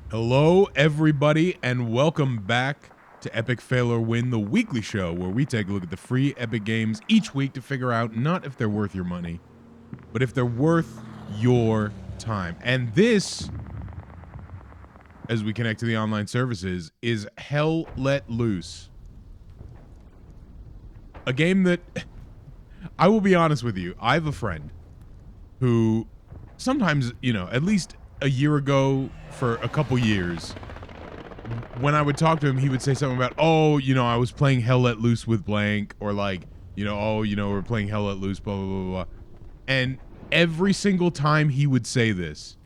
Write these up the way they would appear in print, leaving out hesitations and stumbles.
Hello, everybody, and welcome back to Epic Fail or Win, the weekly show where we take a look at the free Epic games each week to figure out not if they're worth your money, but if they're worth your time. And this, as we connect to the online services, is Hell Let Loose. A game that, I will be honest with you, I have a friend who sometimes, at least a year ago for a couple years, when I would talk to him, he would say something about, I was playing Hell Let Loose with blank, or like, we're playing Hell Let Loose, blah, blah, blah, blah. And every single time he would say this,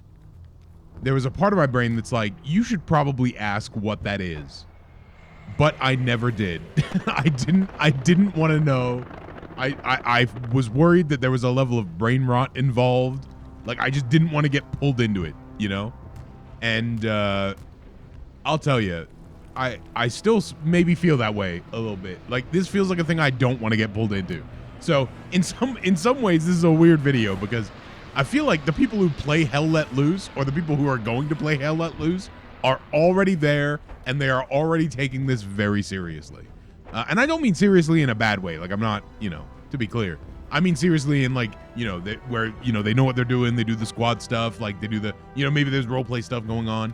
there was a part of my brain that's like, you should probably ask what that is. But I never did. I didn't want to know. I was worried that there was a level of brain rot involved. Like, I just didn't want to get pulled into it, And I'll tell you, I still maybe feel that way a little bit. Like, this feels like a thing I don't want to get pulled into. So in some ways, this is a weird video because I feel like the people who play Hell Let Loose, or the people who are going to play Hell Let Loose, are already there and they are already taking this very seriously. And I don't mean seriously in a bad way. Like, I'm not, to be clear. I mean seriously in, like, where they know what they're doing. They do the squad stuff. Like, they do the, maybe there's role play stuff going on.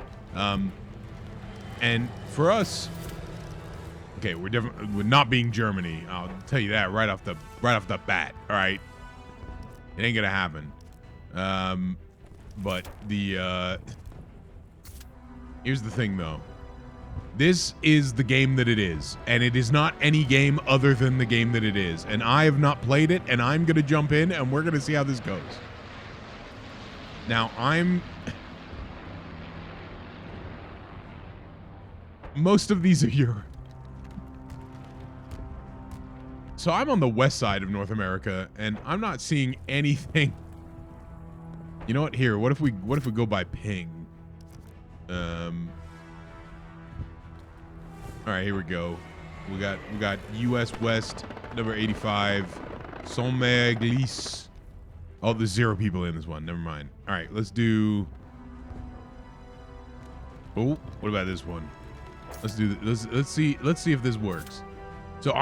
And for us, okay, we're not being Germany. I'll tell you that right off the bat. All right, it ain't gonna happen. But here's the thing, though. This is the game that it is, and it is not any game other than the game that it is. And I have not played it, and I'm gonna jump in, and we're gonna see how this goes. Now, most of these are Europe. So I'm on the west side of North America, and I'm not seeing anything. You know what? Here, what if we go by ping? All right, here we go. We got U.S. West number 85, Saint-Mère-Glisse. Oh, there's 0 people in this one. Never mind. All right, let's do. Oh, what about this one? Let's do this. Let's see if this works. So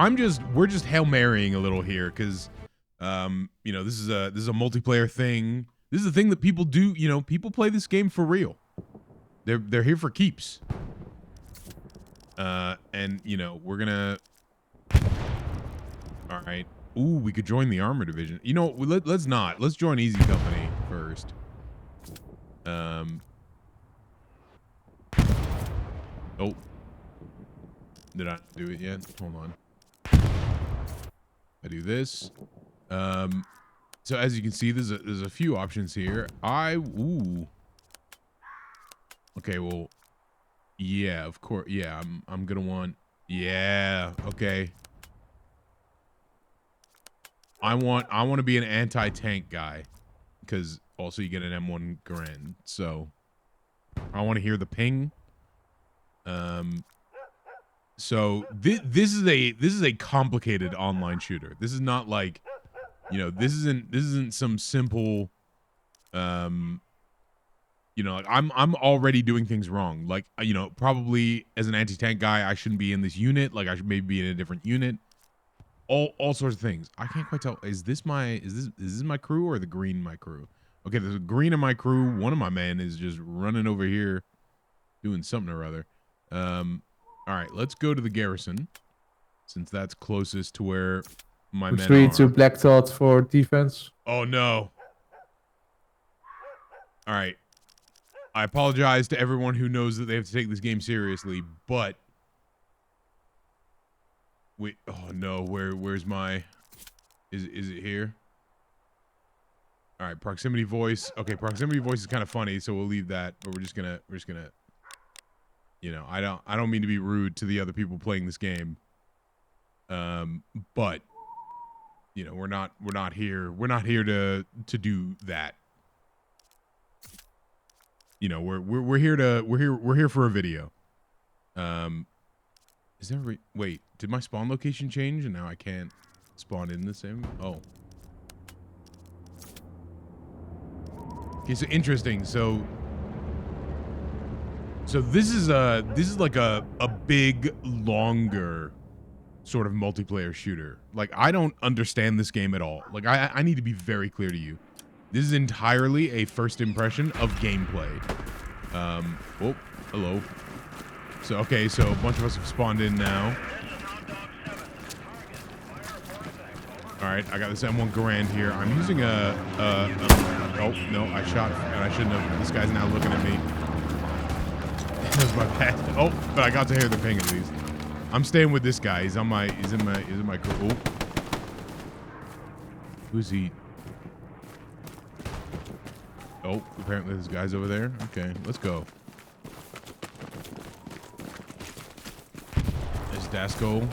we're just Hail Marying a little here because, this is a multiplayer thing. This is a thing that people do. People play this game for real. They're here for keeps. And we're gonna. All right. Ooh, we could join the armor division. Let's not. Let's join Easy Company first. Oh. Did I do it yet? Hold on. I do this. So as you can see, there's a few options here. Ooh. Okay, well, yeah, of course. Yeah, I'm gonna want. Yeah, okay. I want to be an anti-tank guy, because also you get an M1 Garand. So I want to hear the ping. So this is a complicated online shooter. This is not like, this isn't some simple, like I'm already doing things wrong. Like, probably as an anti-tank guy, I shouldn't be in this unit. Like, I should maybe be in a different unit. All sorts of things. I can't quite tell. Is this my crew or the green my crew? Okay, there's a green in my crew. One of my men is just running over here, doing something or other. All right, let's go to the garrison, since that's closest to where my men are. Retreat to Black Thought for defense. Oh, no. All right. I apologize to everyone who knows that they have to take this game seriously, but... Wait, oh, no. Where's my... Is it here? All right, proximity voice. Okay, proximity voice is kind of funny, so we'll leave that, but we're just gonna... I don't mean to be rude to the other people playing this game. But we're not here to do that. We're here for a video. Is there wait, did my spawn location change and now I can't spawn in the same? Oh. Okay, so interesting. So So this is like a big, longer sort of multiplayer shooter. Like, I don't understand this game at all. Like, I need to be very clear to you. This is entirely a first impression of gameplay. Oh, hello. So, okay, so a bunch of us have spawned in now. All right, I got this M1 Garand here. I'm using oh, no, I shot and I shouldn't have. This guy's now looking at me. That was my bad. Oh, but I got to hear the ping at least. I'm staying with this guy. He's in my crew. Oh. Who's he? Oh, apparently this guy's over there. Okay, let's go. There's Dasco.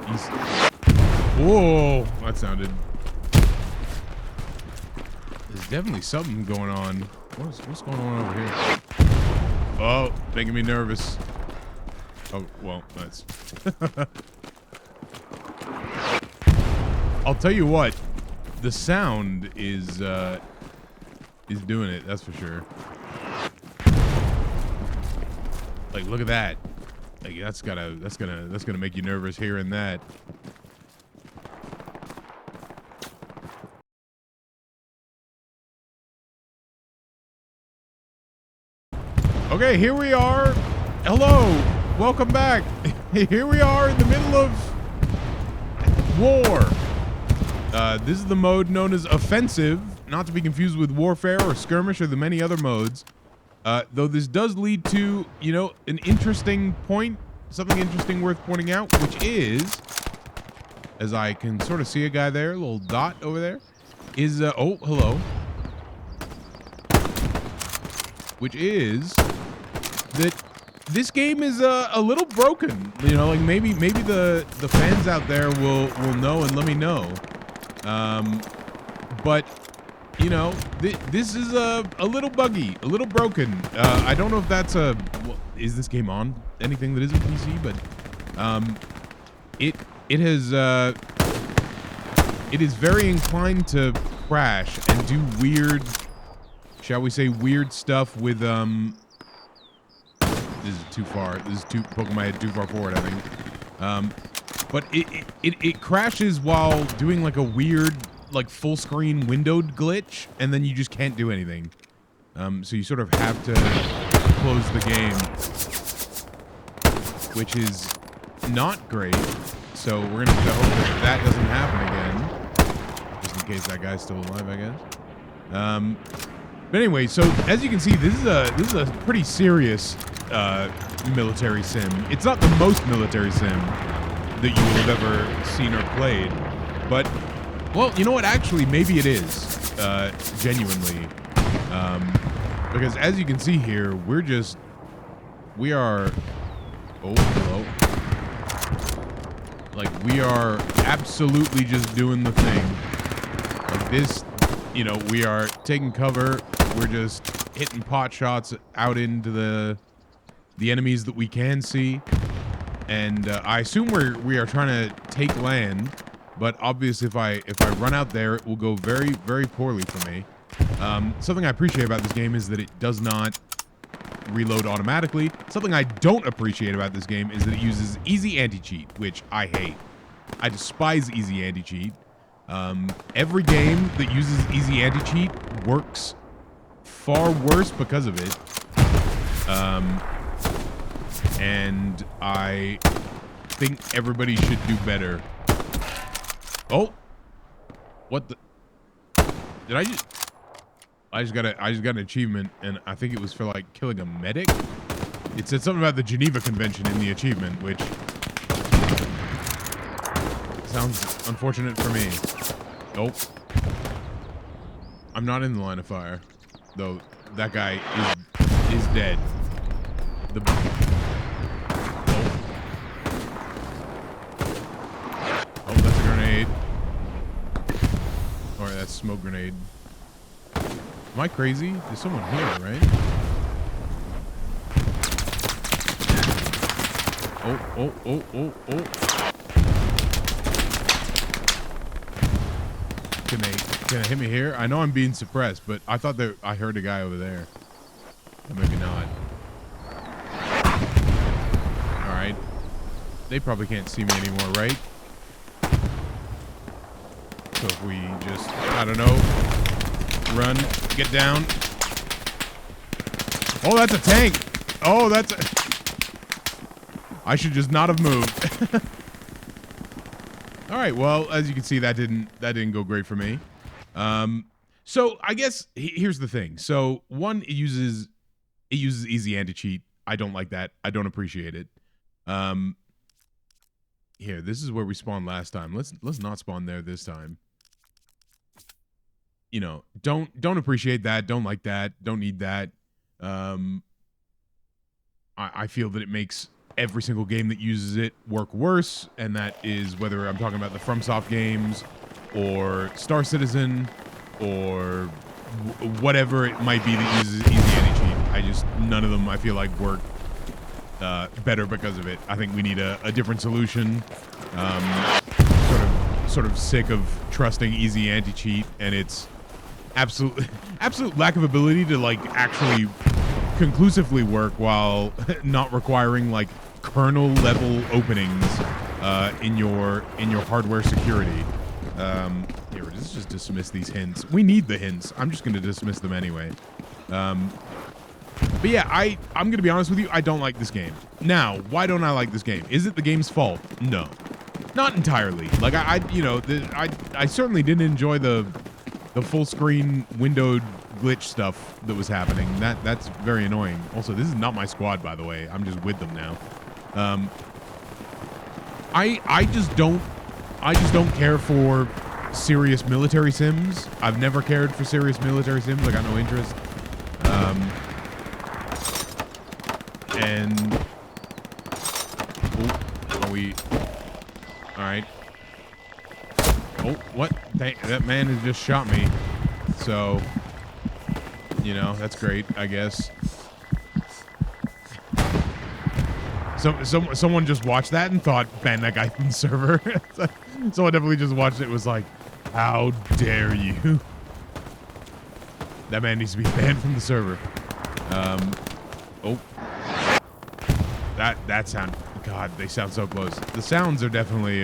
He's... Whoa, that sounded... There's definitely something going on. What's going on over here? Oh, making me nervous. Oh, well, that's... I'll tell you what. The sound is doing it, that's for sure. Like, look at that. Like, that's gonna make you nervous hearing that. Okay, here we are. Hello, welcome back. Here we are in the middle of war. This is the mode known as offensive, not to be confused with warfare or skirmish or the many other modes. Though this does lead to, you know, an interesting point, something interesting worth pointing out, which is, as I can sort of see a guy there, a little dot over there, is, oh, hello. Which is that this game is a little broken. You know, like maybe the fans out there will know and let me know. But you know, this is a little buggy, a little broken. I don't know if that's is this game on anything that isn't PC, but it is very inclined to crash and do weird, shall we say, weird stuff with this is too far. This is poking my head too far forward, I think. But it crashes while doing like a weird, like full screen windowed glitch, and then you just can't do anything. So you sort of have to close the game, which is not great. So we're gonna have to hope that that doesn't happen again, just in case that guy's still alive, I guess. But anyway, so as you can see, this is a pretty serious military sim. It's not the most military sim that you will have ever seen or played, but well, you know what? Actually, maybe it is genuinely, because as you can see here, we are. Oh, hello. Like, we are absolutely just doing the thing. Like this, you know, we are taking cover. We're just hitting pot shots out into the enemies that we can see. And I assume we are trying to take land, but obviously if I run out there, it will go very, very poorly for me. Something I appreciate about this game is that it does not reload automatically. Something I don't appreciate about this game is that it uses easy anti-cheat, which I hate. I despise easy anti-cheat. Every game that uses easy anti-cheat works far worse because of it. And I think everybody should do better. Oh, what the? Did I just? I just got an achievement, and I think it was for like killing a medic. It said something about the Geneva Convention in the achievement, which sounds unfortunate for me. Nope. I'm not in the line of fire, though. That guy is dead. The oh, that's a grenade. Or that's a smoke grenade. Am I crazy? There's someone here, right? Oh. Can they hit me here? I know I'm being suppressed, but I thought that I heard a guy over there. Or maybe not. They probably can't see me anymore, right? So if we just, I don't know, run, get down. Oh, that's a tank. Oh, that's a... I should just not have moved. All right, well, as you can see, that didn't go great for me. So I guess here's the thing. So one, it uses easy anti-cheat. I don't like that. I don't appreciate it. Here, this is where we spawned last time. Let's not spawn there this time. You know, don't appreciate that. Don't like that. Don't need that. I feel that it makes every single game that uses it work worse, and that is whether I'm talking about the FromSoft games or Star Citizen or whatever it might be that uses easy anti-cheat. None of them I feel like work better because of it. I think we need a different solution. Sort of sick of trusting easy anti-cheat and its absolute lack of ability to like actually conclusively work while not requiring like kernel level openings in your hardware security. Here, let's just dismiss these hints. We need the hints. I'm just going to dismiss them anyway. But yeah, I'm going to be honest with you. I don't like this game. Now, why don't I like this game? Is it the game's fault? No, not entirely. Like I certainly didn't enjoy the full screen windowed glitch stuff that was happening. That's very annoying. Also, this is not my squad, by the way. I'm just with them now. I just don't care for serious military sims. I've never cared for serious military sims. I got no interest. And are we all right? Oh, what? That man has just shot me. So, you know, that's great, I guess. Someone just watched that and thought, ban that guy from the server. Someone definitely just watched it and was like, how dare you? That man needs to be banned from the server. Oh. That sound, God, they sound so close. The sounds are definitely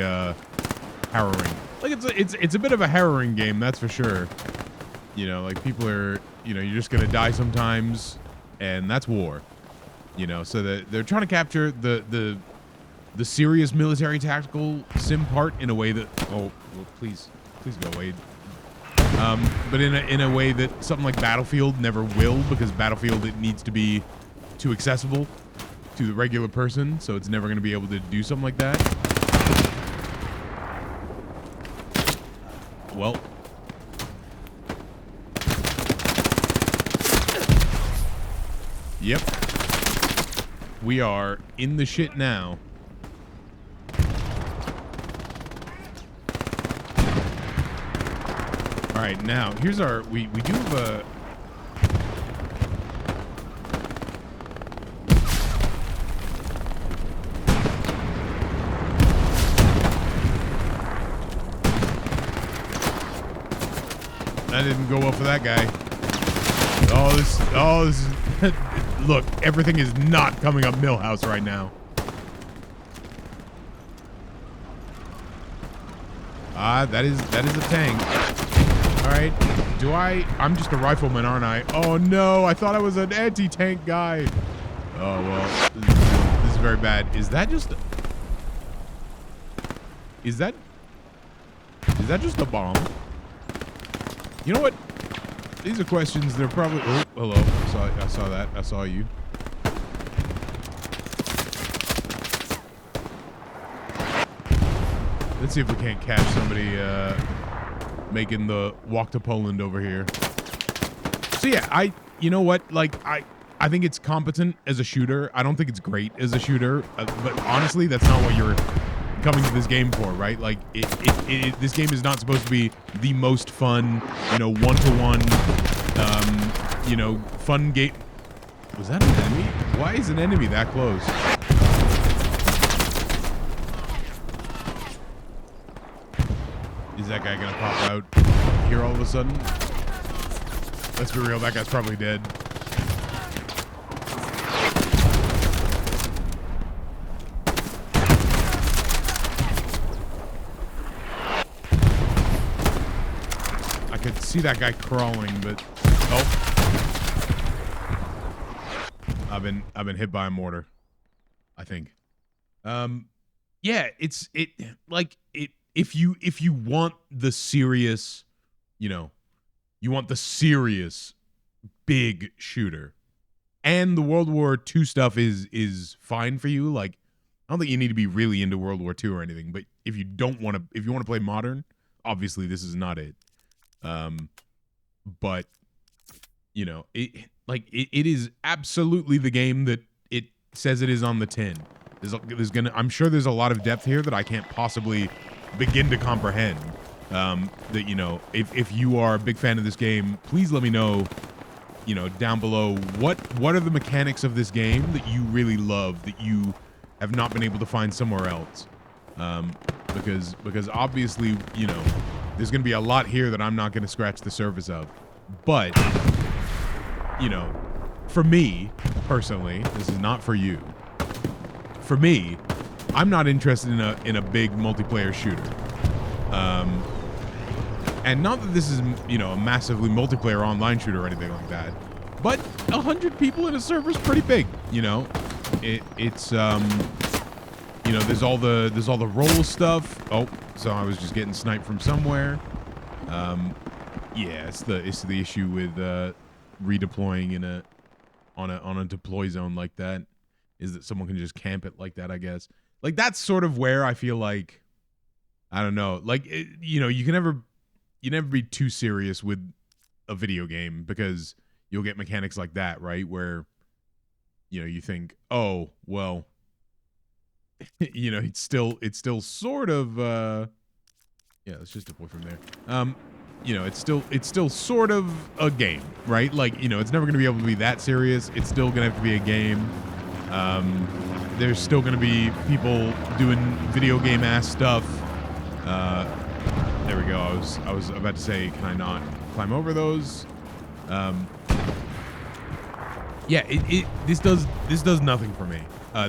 harrowing. Like it's a bit of a harrowing game, that's for sure. You know, like people are, you know, you're just gonna die sometimes, and that's war. You know, so they're trying to capture the serious military tactical sim part in a way that, oh, well, please go away. But in a way that something like Battlefield never will, because Battlefield, it needs to be too accessible to the regular person, so it's never going to be able to do something like that. Well, yep, we are in the shit now. All right, now here's our, we do have a, that didn't go well for that guy. Oh, this look, everything is not coming up Millhouse right now. That is a tank. All right, I'm just a rifleman, aren't I? Oh no, I thought I was an anti-tank guy. Oh well, this is very bad. Is that just a bomb? You know what? These are questions. They're probably. Oh, hello. I saw that. I saw you. Let's see if we can't catch somebody making the walk to Poland over here. So yeah, you know what? Like I think it's competent as a shooter. I don't think it's great as a shooter. But honestly, that's not what you're coming to this game for, right? Like this game is not supposed to be the most fun, you know, one-to-one, you know, fun game. Was that an enemy? Why is an enemy that close? Is that guy gonna pop out here all of a sudden? Let's be real, that guy's probably dead. see that guy crawling, but I've been hit by a mortar, I think. Yeah, if you want the serious, you want the serious big shooter, and the World War II stuff is fine for you. Like, I don't think you need to be really into World War II or anything, but if you want to play modern, obviously this is not it. But it is absolutely the game that it says it is on the tin. I'm sure there's a lot of depth here that I can't possibly begin to comprehend. If you are a big fan of this game, please let me know, down below, what are the mechanics of this game that you really love that you have not been able to find somewhere else. Because obviously, there's going to be a lot here that I'm not going to scratch the surface of. But, for me, personally, this is not for you. For me, I'm not interested in a big multiplayer shooter. And not that this is, a massively multiplayer online shooter or anything like that, but 100 people in a server is pretty big. It's there's all the roll stuff. Oh, so I was just getting sniped from somewhere. Yeah, it's the issue with redeploying on a deploy zone like that, is that someone can just camp it like that, I guess. Like, that's sort of where I feel like, I don't know, like, you can never be too serious with a video game, because you'll get mechanics like that, right? Where, you think, oh, well, it's still sort of, yeah, let's just deploy from there. It's still sort of a game, right? Like, it's never going to be able to be that serious. It's still going to have to be a game. There's still going to be people doing video game ass stuff. There we go. I was about to say, can I not climb over those? Yeah, this does nothing for me.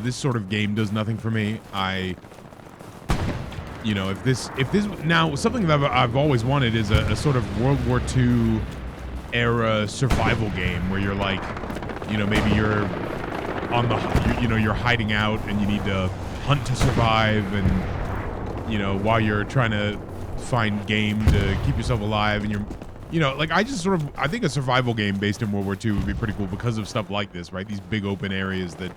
This sort of game does nothing for me. If this now, something that I've always wanted is a sort of World War II era survival game where you're like, maybe you're on you're hiding out and you need to hunt to survive, and while you're trying to find game to keep yourself alive, and you're I think a survival game based in World War II would be pretty cool because of stuff like this, right? These big open areas that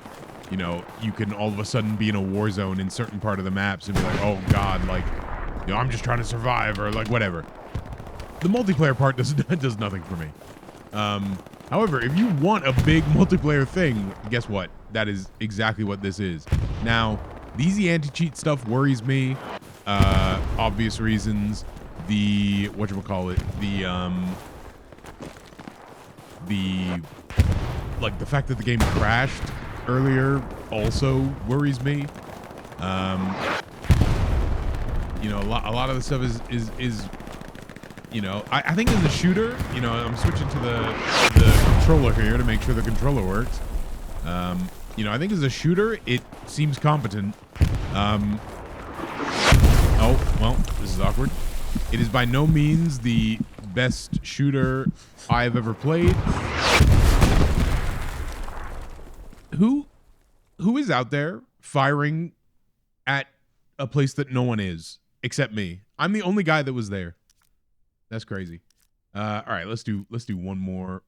you can all of a sudden be in a war zone in certain part of the maps and be like, oh god, like, I'm just trying to survive, or like whatever. The multiplayer part does nothing for me. However, if you want a big multiplayer thing, guess what? That is exactly what this is. Now, the easy anti-cheat stuff worries me. Obvious reasons. The fact that the game crashed earlier also worries me. A lot of the stuff is I think as a shooter, I'm switching to the controller here to make sure the controller works. I think as a shooter, it seems competent. Oh, well, this is awkward. It is by no means the best shooter I've ever played. Who is out there firing at a place that no one is except me? I'm the only guy that was there. That's crazy. All right, let's do one more.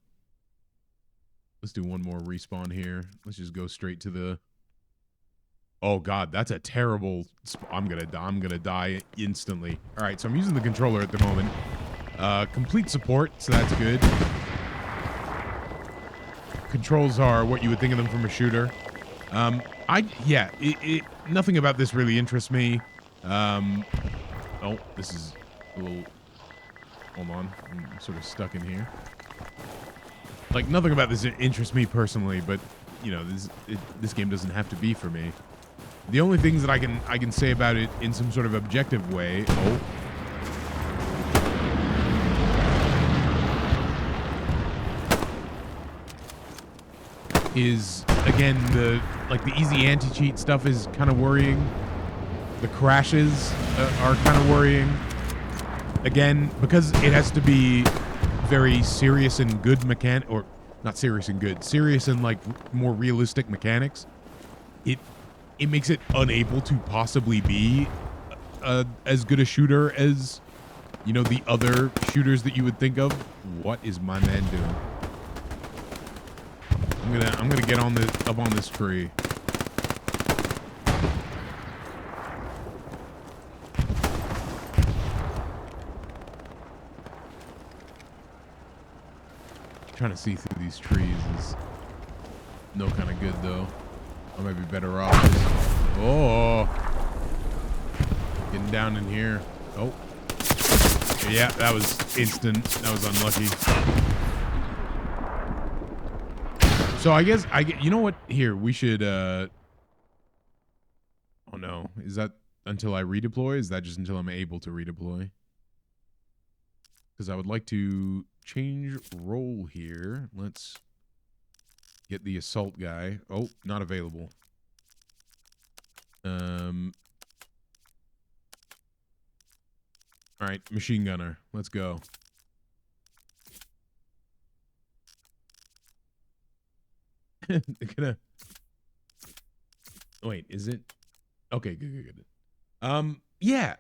Let's do one more respawn here. Let's just go straight to the. Oh god, that's a terrible. I'm gonna die instantly. All right, so I'm using the controller at the moment. Complete support, so that's good. Controls are what you would think of them from a shooter. Nothing about this really interests me. Oh, this is a little. Hold on, I'm sort of stuck in here. Like, nothing about this interests me personally, but this game doesn't have to be for me. The only things that I can say about it in some sort of objective way. Oh. Is again the easy anti-cheat stuff is kind of worrying. The crashes are kind of worrying. Again, because it has to be very serious and good mechanic, or not serious and good, serious and like more realistic mechanics, it makes it unable to possibly be as good a shooter as, you know, the other shooters that you would think of. What is my man doing? I'm gonna get on up on this tree. Trying to see through these trees is no kind of good though. I might be better off. Oh, getting down in here. Oh, yeah, that was instant. That was unlucky. So I guess you know what? Here we should. Oh no, is that until I redeploy? Is that just until I'm able to redeploy? Because I would like to change role here. Let's get the assault guy. Oh, not available. All right, machine gunner. Let's go. Gonna. Wait, is it? Okay, good. Yeah,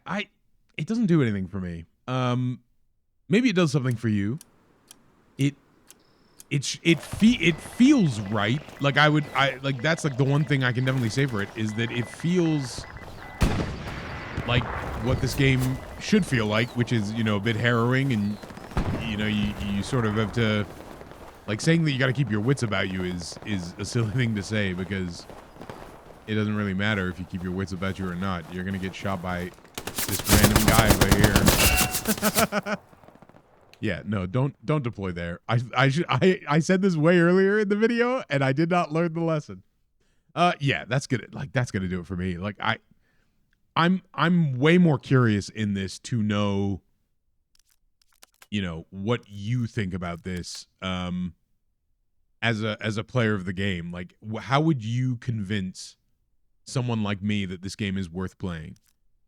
it doesn't do anything for me. Maybe it does something for you. It feels right. Like like that's like the one thing I can definitely say for it is that it feels like what this game should feel like, which is, you know, a bit harrowing, and you know, you sort of have to, like, saying that you got to keep your wits about you is a silly thing to say, because it doesn't really matter if you keep your wits about you or not. You're gonna get shot by this random guy over here. Yeah, no, don't deploy there. I said this way earlier in the video, and I did not learn the lesson. Yeah, that's gonna do it for me. Like I'm way more curious in this to know, you know, what you think about this as a player of the game. Like, how would you convince someone like me that this game is worth playing?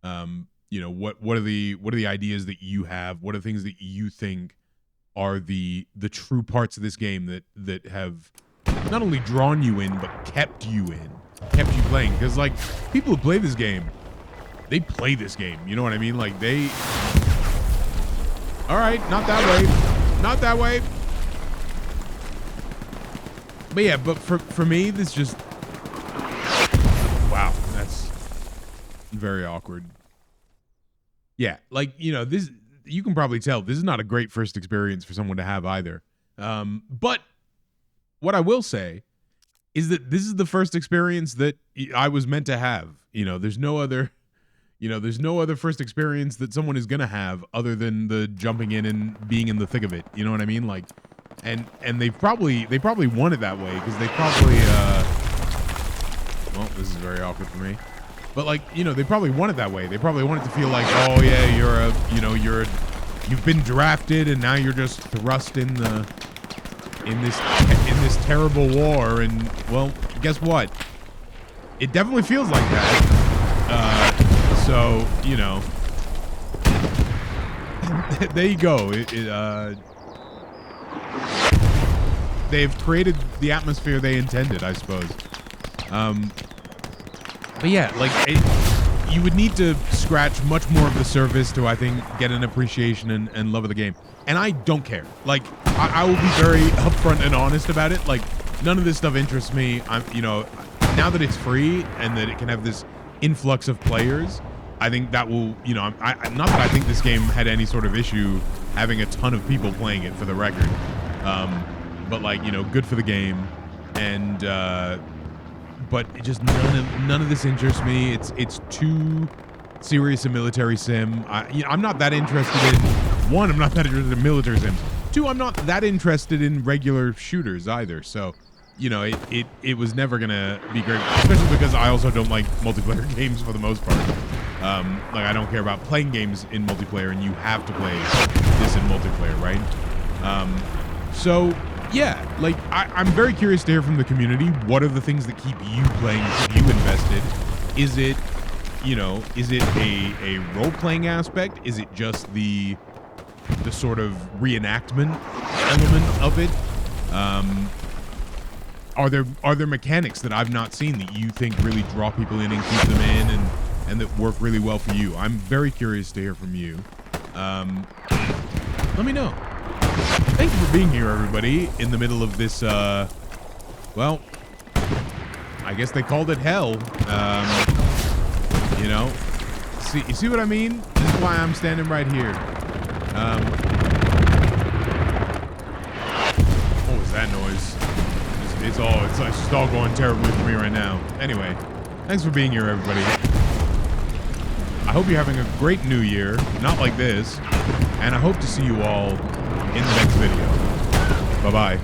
You know, what are the ideas that you have? What are the things that you think are the true parts of this game that have not only drawn you in, but kept you playing? Because, like, people who play this game, they play this game. You know what I mean? Like, they... All right, not that way. Not that way. But yeah, but for me, this just... Wow, that's very awkward. Yeah, like, you know, this, you can probably tell this is not a great first experience for someone to have either. But what I will say is that this is the first experience that I was meant to have. You know, there's no other first experience that someone is gonna have other than the jumping in and being in the thick of it. You know what I mean? Like, and they probably want it that way, because they probably well, this is very awkward for me. But, like, you know, they probably want it that way. They probably want it to feel like, oh yeah, you've been drafted and now you're just thrust in this terrible war. And, well, guess what? It definitely feels like that. So, you know, there you go. They've created the atmosphere they intended, I suppose. But yeah, like, you would need to scratch much more of the surface to, I think, get an appreciation and love of the game. And I don't care. Like, I will be very upfront and honest about it. Like, none of this stuff interests me. You know, now that it's free and that it can have this influx of players, I think that will, you know, not that I think this game had any sort of issue having a ton of people playing it, for the record. But, like, you know, good for the game. And, but it just none of this interests me. It's too serious a military sim. I'm not that interested in... One, I'm not that interested in military sims. Two, I'm not that interested in regular shooters either. So, you know, it was never gonna be great, especially because I also don't like multiplayer games for the most part. Like, I don't care about playing games in multiplayer, and you have to play this in multiplayer, right? So... yeah, like, I'm very curious to hear from the community. What are the things that keep you playing, keep you invested? Is it, you know, is it a role-playing aspect? Is it just the the sort of reenactment element of it. Are there mechanics that I've not seen that you think really draw people in and keep them in and that work really well for you? I'm very curious to hear from you. Let me know. Thank you for being here, everybody, in the middle of this, well, I guess they called it hell. You know, you see what I mean? This is why I'm standing right here. What was that noise? It's just all going terribly for me right now. Anyway, thanks for being here, everybody. I hope you're having a great new year, not like this, and I hope to see you all in the next video. Bye-bye.